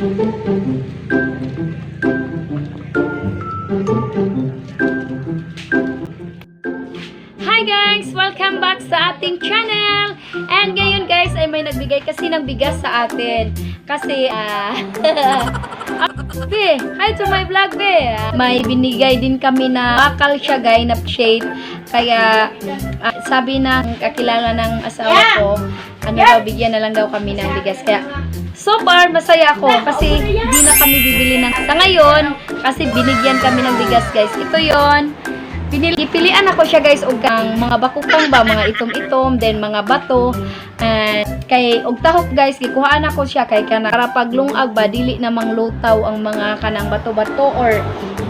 Hi guys! Welcome back sa ating channel! And ngayon guys ay may nagbigay kasi ng bigas sa atin. Kasi be, hi to my vlog be! May binigay din kami na bakal siya guys na shade. Kaya sabi ng kakilala ng asawa ko, ano daw, bigyan na lang daw kami ng bigas. Kaya so far, masaya ako kasi di na kami bibili ng sa ngayon kasi binigyan kami ng bigas guys. Ito yon. Pilian ako siya guys og kang mga bakukang ba, mga itom-itom, then mga bato. Kay og tahok guys, gikuhaan ako siya kay kana para paglungag ba dili namang lutaw ang mga kanang bato-bato or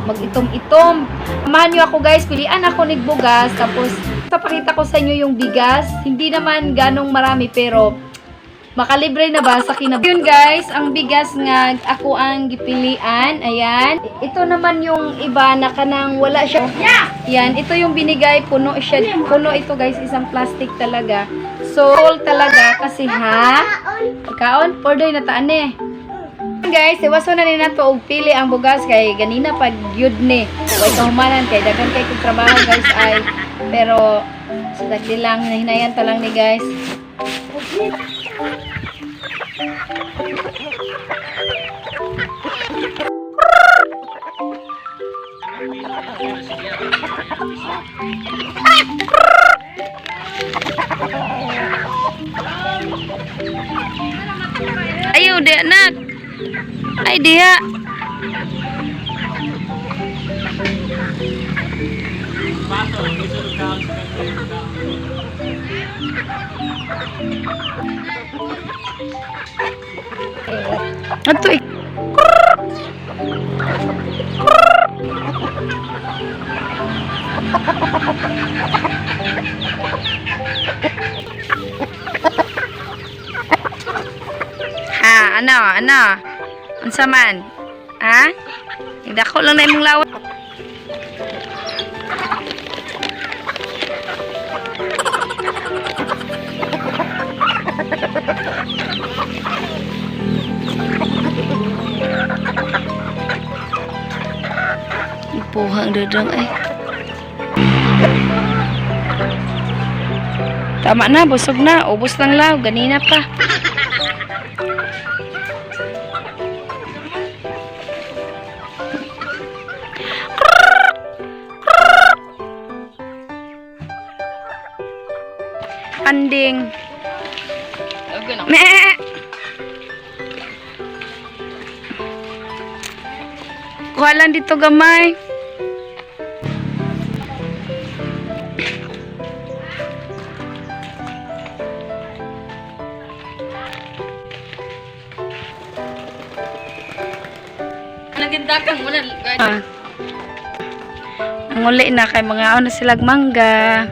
mag-itom-itom. Samahan niyo ako guys, pilian ako nig bugas tapos papakita ko sa inyo yung bigas. Hindi naman ganong marami pero makalibre na ba sa kinab. Yun guys, ang bigas nga ako ang gipilian. Ayan. Ito naman yung iba na kanang wala siya. Yan, ito yung binigay. Puno siya. Puno ito guys, isang plastic talaga. So, all talaga kasi kaon, order na taan eh. Guys, iwaso na nina to og pili ang bugas kay ganina pag yud ni. Way kahumanan kay daghan kay kog trabaho guys ay. Pero sagdi lang hinayan ta lang ni guys. Ayo dek nak. Ay dia. Ato ano? Unsa man? Ha? Idako lang na imong lawat. Ipuhang dadang ay. Tama na, busog na. Ubos lang law, ganina pa. Anding. Meh. Kuha lang dito gamay. Nagindakan mo na. Nanguli na kay mga na silag mangga.